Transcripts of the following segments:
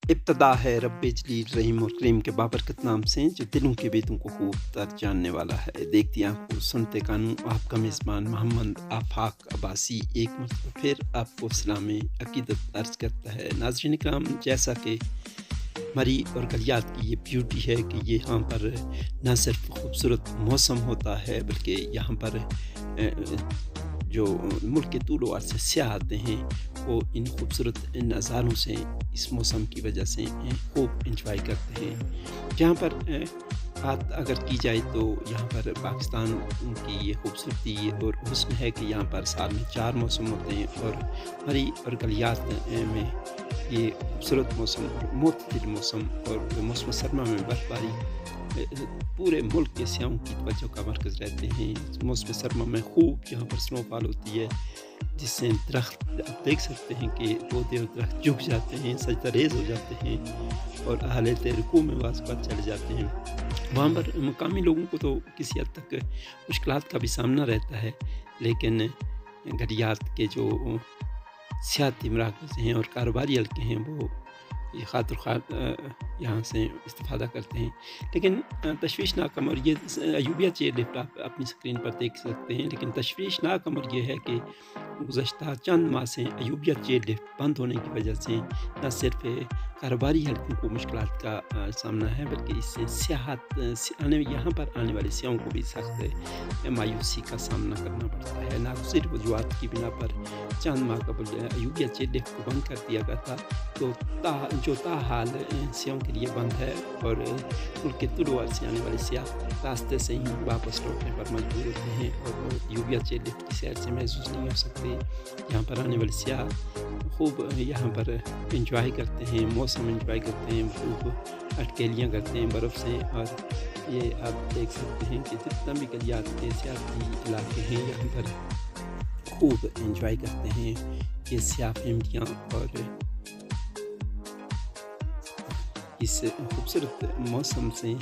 ابتدا ہے رب جلیل رحیم اور کریم کے بابرکت نام سے جو دلوں کے بیتوں کو خوب تر جاننے والا ہے۔ دیکھتی آنکھوں سنتے کانوں آپ کا میزبان محمد آفاق عباسی ایک مرتبہ پھر آپ کو سلام عقیدت عرض کرتا ہے۔ ناظرین کرام، جیسا کہ مری اور گلیات کی یہ بیوٹی ہے کہ یہاں پر نہ صرف خوبصورت موسم ہوتا ہے بلکہ یہاں پر جو ملک کے طول و عرض سے سیاح آتے ہیں وہ ان خوبصورت نظاروں سے اس موسم کی وجہ سے خوب انجوائے کرتے ہیں۔ جہاں پر بات اگر کی جائے تو یہاں پر پاکستان کی یہ خوبصورتی اور حسن ہے کہ یہاں پر سال میں 4 موسم ہوتے ہیں، اور مری اور گلیات میں یہ خوبصورت موسم اور معتدل موسم اور موسم سرما میں برف باری پورے ملک کے سیاحوں کی توجہ کا مرکز رہتے ہیں۔ موسم سرما میں خوب یہاں پر سنو فال ہوتی ہے، جس سے درخت آپ دیکھ سکتے ہیں کہ پودے اور درخت جھک جاتے ہیں، سجدہ ریز ہو جاتے ہیں اور حالت رکوع میں بعض اوقات چلے جاتے ہیں۔ وہاں پر مقامی لوگوں کو تو کسی حد تک مشکلات کا بھی سامنا رہتا ہے، لیکن گلیات کے جو سیاحتی مراکز ہیں اور کاروباری حلقے ہیں وہ یہ خاطر خواہ یہاں سے استفادہ کرتے ہیں۔ لیکن تشویشناک امر یہ ایوبیہ چیئر لفٹ آپ اپنی اسکرین پر دیکھ سکتے ہیں، لیکن تشویشناک امر یہ ہے کہ گزشتہ چند ماہ سے ایوبیہ چیئر لفٹ بند ہونے کی وجہ سے نہ صرف کاروباری حلقوں کو مشکلات کا سامنا ہے بلکہ اس سے سیاحت یہاں پر آنے والے سیاحوں کو بھی سخت مایوسی کا سامنا کرنا پڑتا ہے۔ ناگزیر وجوہات کی بنا پر چند ماہ قبل ایوبیہ چیئر لفٹ کو بند کر دیا گیا تھا، تو جو تاحال سیاحوں کے لیے بند ہے، اور ملک کے طول و عرض سے آنے والے سیاح راستے سے ہی واپس لوٹنے پر مجبور ہوتے ہیں اور وہ ایوبیہ چیئر لفٹ کی سیر سے محسوس نہیں ہو سکتے۔ یہاں پر آنے والے سیاح خوب یہاں پر انجوائے کرتے ہیں، موسم انجوائے کرتے ہیں، خوب اٹکیلیاں کرتے ہیں برف سے، اور یہ آپ دیکھ سکتے ہیں کہ جتنا بھی گلیات کے سیاحتی علاقے ہیں یہاں پر خوب انجوائے کرتے ہیں یہ سیاح فیملیاں، اور اس خوبصورت موسم سے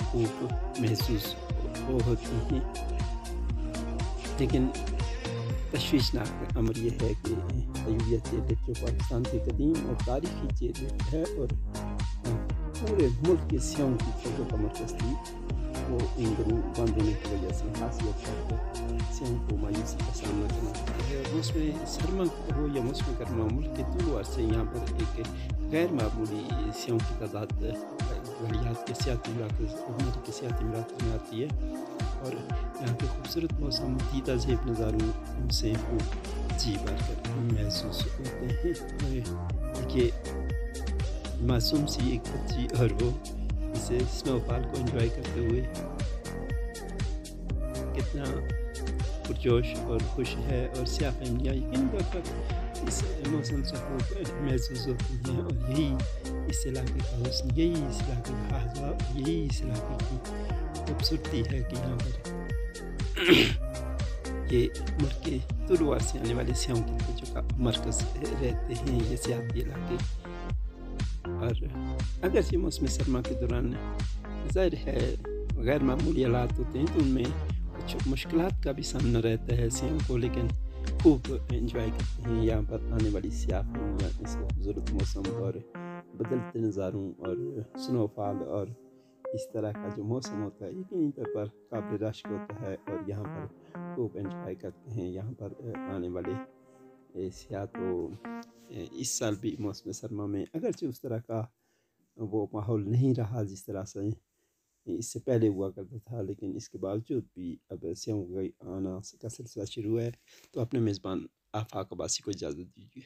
خوب محسوس ہوتی ہیں۔ لیکن تشویشناک امر یہ ہے کہ ایوبیہ چیئر لفٹ جو پاکستان کی قدیم اور تاریخی چیئر لفٹ ہے اور پورے ملک کے سیاحوں کی توجہ کا مرکز تھی، وہ ان دنوں بند ہونے کی وجہ سے خاصی حد تک سیاحوں کو مایوسی کا سامنا کرنا پڑتا ہے۔ موسم سرما ہو یا موسم گرما، ملک کے طول و عرض سے یہاں پر ایک غیر معمولی سیاحوں کی تعداد گلیات کے سیاحتی مراکز کے سیاحتی مراکز میں آتی ہے، اور یہاں کے خوبصورت موسم دیدہ زیب نظاروں سے خوب جی بھر کر محسوس ہوتے ہیں۔ دیکھیے معصوم سی ایک بچی اور وہ اسے سنو فال کو انجوائے کرتے ہوئے کتنا پرجوش اور خوش ہے، اور سیاح فیملیاں یقینی طور پر اس موسم سے خوب محسوس ہوتی ہیں، اور یہی اس علاقے کا حسن، یہی اس علاقے کا حاضہ، یہی اس علاقے کی خوبصورتی ہے کہ یہاں پر یہ ملک کے طول و عرض سے آنے والے سیاحوں کی توجہ کا مرکز رہتے ہیں یہ سیاحتی علاقے۔ اور اگرچہ موسم سرما کے دوران ظاہر ہے غیر معمولی حالات ہوتے ہیں تو ان میں کچھ مشکلات کا بھی سامنا رہتا ہے سیاحوں کو، لیکن خوب انجوائے کرتے ہیں یہاں پر آنے والی سیاح فیملیاں اس خوبصورت موسم اور بدلتے نظاروں اور سنو فال، اور اس طرح کا جو موسم ہوتا ہے یقینی طور پر قابل رشک ہوتا ہے، اور یہاں پر خوب انجوائے کرتے ہیں۔ یہاں پر آنے والے سیاح تو اس سال بھی موسم سرما میں اگرچہ اس طرح کا وہ ماحول نہیں رہا جس طرح سے اس سے پہلے ہوا کرتا تھا، لیکن اس کے باوجود بھی اب سیاحوں کا آنا کا سلسلہ شروع ہے۔ تو اپنے میزبان آفاق عباسی کو اجازت دیجیے۔